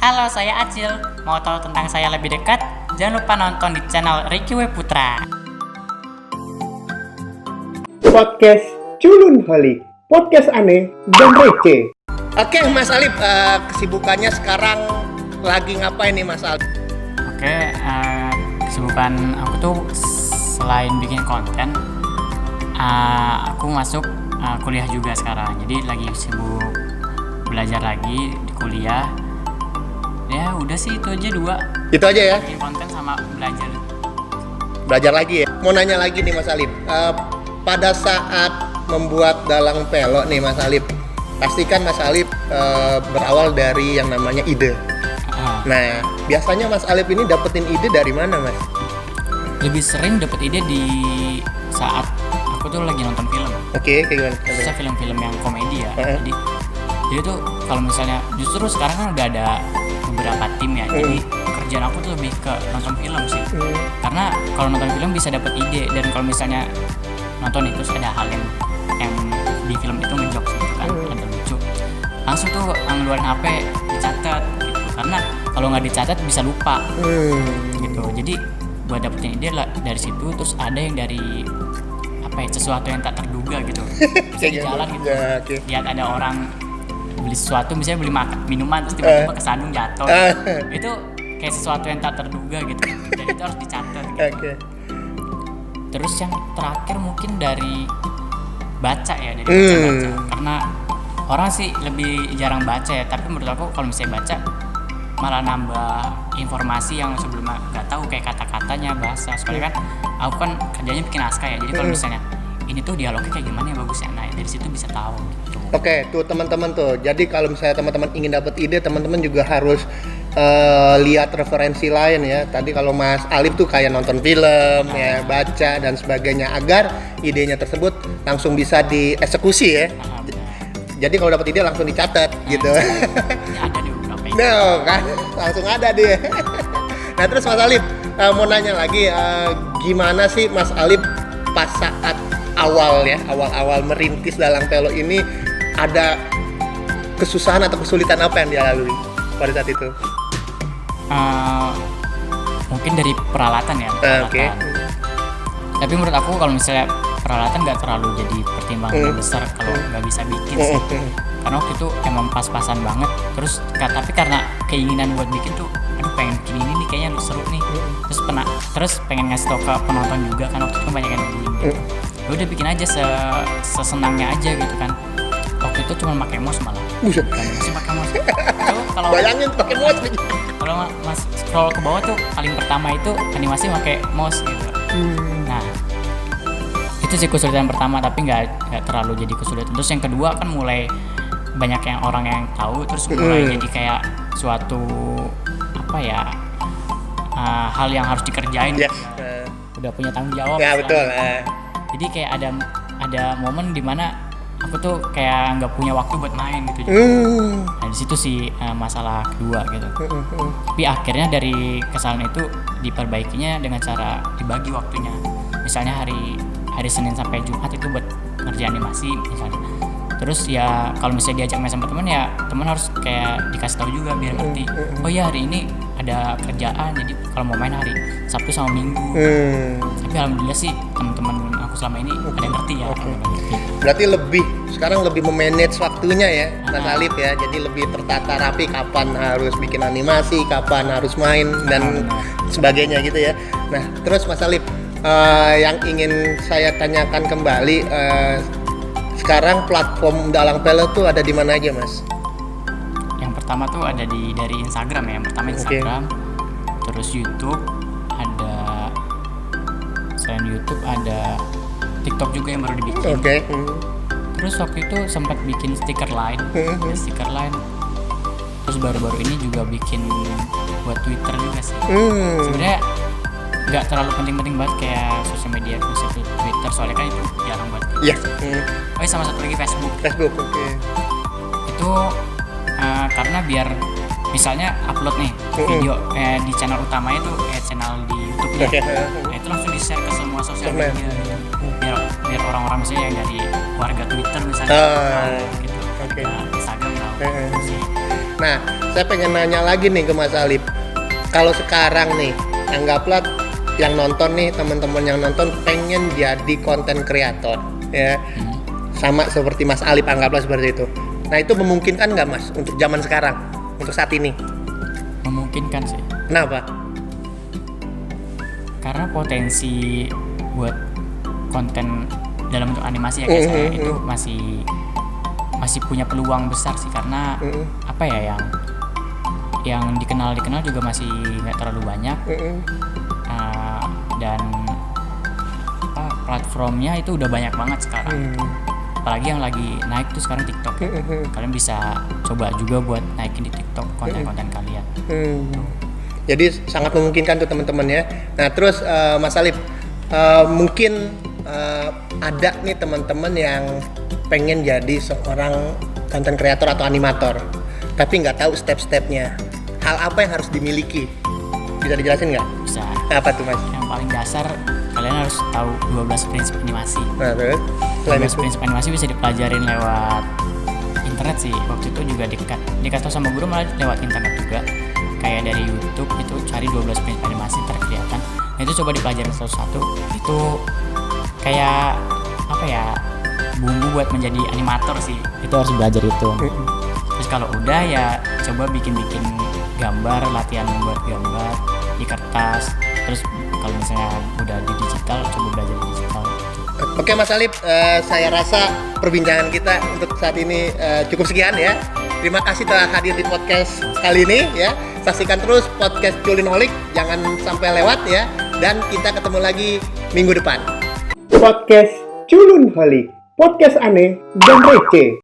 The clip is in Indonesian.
Halo, saya Acil. Mau tahu tentang saya lebih dekat? Jangan lupa nonton di channel Ricky W. Putra. Podcast Culun Holik, podcast aneh dan receh. Oke, Mas Alip, kesibukannya sekarang lagi ngapain nih Mas Alip? Oke, kesibukan aku tuh selain bikin konten, aku masuk kuliah juga sekarang. Jadi lagi sibuk belajar lagi di kuliah. Ya udah sih itu aja dua. Itu aja ya? Bikin konten sama belajar. Belajar lagi ya? Mau nanya lagi nih Mas Alip, pada saat membuat dalang pelok nih Mas Alip, pastikan Mas Alip berawal dari yang namanya ide. Nah, biasanya Mas Alip ini dapetin ide dari mana Mas? Lebih sering dapet ide di saat aku tuh lagi nonton film. Oke, kayak gimana? Khususnya film-film yang komedi ya. Jadi tuh kalau misalnya justru sekarang kan udah ada beberapa tim ya. Jadi kerjaan aku tuh lebih ke nonton film sih. Karena kalau nonton film bisa dapet ide, dan kalau misalnya nonton itu ada hal yang di film itu ngejokes gitu kan, ada lucu. Langsung tuh ngeluarin HP, dicatat gitu. Karena kalau nggak dicatat bisa lupa. Gitu. Jadi buat dapetin ide lah dari situ. Terus ada yang dari sesuatu yang tak terduga gitu. Bisa di jalan gitu. Ya, okay. Lihat ada orang beli sesuatu, misalnya beli minuman terus tiba-tiba kesandung jatuh. Itu kayak sesuatu yang tak terduga gitu. Dan itu harus dicatat gitu. Okay. Terus yang terakhir mungkin dari baca ya, dari baca-baca. Karena orang sih lebih jarang baca ya, tapi menurut aku kalau misalnya baca malah nambah informasi yang sebelumnya nggak tahu, kayak kata-katanya, bahasa. Soalnya kan aku kan kerjanya bikin naskah ya, jadi kalau misalnya ini tuh dialognya kayak gimana ya bagusnya, nah dari situ bisa tahu gitu. Oke, tuh teman-teman tuh. Jadi kalau misalnya teman-teman ingin dapat ide, teman-teman juga harus lihat referensi lain ya. Tadi kalau Mas Alip tuh kayak nonton film ya, baca dan sebagainya, agar idenya tersebut langsung bisa dieksekusi ya. Jadi kalau dapat ide langsung dicatat gitu. Ini ada di beberapa ini. Nah, kan langsung ada dia. Nah, terus Mas Alip mau nanya lagi, gimana sih Mas Alip pas saat awal merintis dalang pelok ini, ada kesusahan atau kesulitan apa yang dia lalui pada saat itu? Mungkin dari peralatan ya. Oke. Tapi menurut aku kalau misalnya peralatan nggak terlalu jadi pertimbangan yang besar kalau nggak bisa bikin sih. Karena waktu itu emang pas-pasan banget. Tapi karena keinginan buat bikin tuh, aduh pengen bikin ini nih, kayaknya seru nih. Terus pengen ngasih tau ke penonton juga kan, waktu itu kan banyak yang nungguin gitu. Udah bikin aja sesenangnya aja gitu kan. Waktu itu cuma pakai mouse malah. Buset. Masih pakai mouse. Kalau Bayangin pakai mouse. Kalau Mas scroll ke bawah tuh paling pertama itu animasi pakai mouse gitu. Nah, itu sih kesulitan pertama, tapi nggak terlalu jadi kesulitan. Terus yang kedua kan mulai banyak yang orang yang tahu, terus mulai jadi kayak suatu hal yang harus dikerjain. Yes. Udah punya tanggung jawab. Ya betul. Jadi kayak ada momen dimana aku tuh kayak nggak punya waktu buat main gitu. Nah di situ sih masalah kedua gitu. Tapi akhirnya dari kesalahan itu diperbaikinya dengan cara dibagi waktunya. Misalnya hari Senin sampai Jumat itu buat ngerjain animasi misalnya. Terus ya kalau misalnya diajak main sama teman, ya teman harus kayak dikasih tahu juga biar ngerti. Oh ya hari ini ada kerjaan, jadi kalau mau main hari Sabtu sama Minggu. Tapi alhamdulillah sih teman-teman aku selama ini ada yang ngerti ya. Berarti sekarang lebih memanage waktunya ya Mas Alip ya. Jadi lebih tertata rapi, kapan harus bikin animasi, kapan harus main dan sebagainya gitu ya. Nah terus Mas Alip, yang ingin saya tanyakan kembali, sekarang platform dalang pelok tuh ada di mana aja Mas? Yang pertama tuh ada dari Instagram ya. Yang pertama Instagram, terus YouTube ada, selain YouTube ada TikTok juga yang baru dibikin. Terus waktu itu sempat bikin stiker line, Terus baru-baru ini juga bikin buat Twitter juga sih. Sebenarnya nggak terlalu penting-penting banget kayak sosial media seperti Twitter, soalnya kan itu jarang banget. Iya. Oh sama satu lagi Facebook. Oke. Itu karena biar misalnya upload nih video di channel utamanya tuh channel di YouTube-nya. Nah, itu langsung di-share ke semua sosial media gitu. Biar orang-orang misalnya yang dari warga Twitter misalnya gitu. Instagram tahu sih. Nah, saya pengen nanya lagi nih ke Mas Alif. Kalau sekarang nih, anggaplah yang nonton nih, teman-teman yang nonton pengen jadi konten kreator, ya, sama seperti Mas Alif, anggaplah seperti itu. Nah, itu memungkinkan nggak Mas untuk zaman sekarang, untuk saat ini? Memungkinkan sih. Kenapa? Karena potensi buat konten dalam bentuk animasi ya kayak saya itu masih punya peluang besar sih, karena apa ya, yang dikenal juga masih nggak terlalu banyak. Dan platformnya itu udah banyak banget sekarang. Apalagi yang lagi naik tuh sekarang TikTok. Kalian bisa coba juga buat naikin di TikTok konten-konten kalian. Jadi sangat memungkinkan tuh teman-teman ya. Nah terus Mas Alif, mungkin ada nih teman-teman yang pengen jadi seorang konten kreator atau animator, tapi nggak tahu step-stepnya. Hal apa yang harus dimiliki? Bisa dijelasin nggak? Bisa. Apa tuh Mas? Yang paling dasar kalian harus tahu 12 prinsip animasi. Nah terus? 12 prinsip animasi bisa dipelajarin lewat internet sih. Waktu itu juga dikasih tau sama guru malah lewat internet juga. Kayak dari YouTube itu cari 12 prinsip animasi terkelihatan. Nah itu coba dipelajarin satu-satu. Itu kayak apa ya, bumbu buat menjadi animator sih. Itu harus belajar itu. Terus kalau udah ya coba bikin gambar, latihan buat gambar di kertas. Terus kalau misalnya udah di digital, coba belajar di digital. Oke Mas Alif, saya rasa perbincangan kita untuk saat ini cukup sekian ya. Terima kasih telah hadir di podcast kali ini ya. Saksikan terus podcast Culinholic, jangan sampai lewat ya. Dan kita ketemu lagi minggu depan. Podcast Culunholic, podcast aneh dan receh.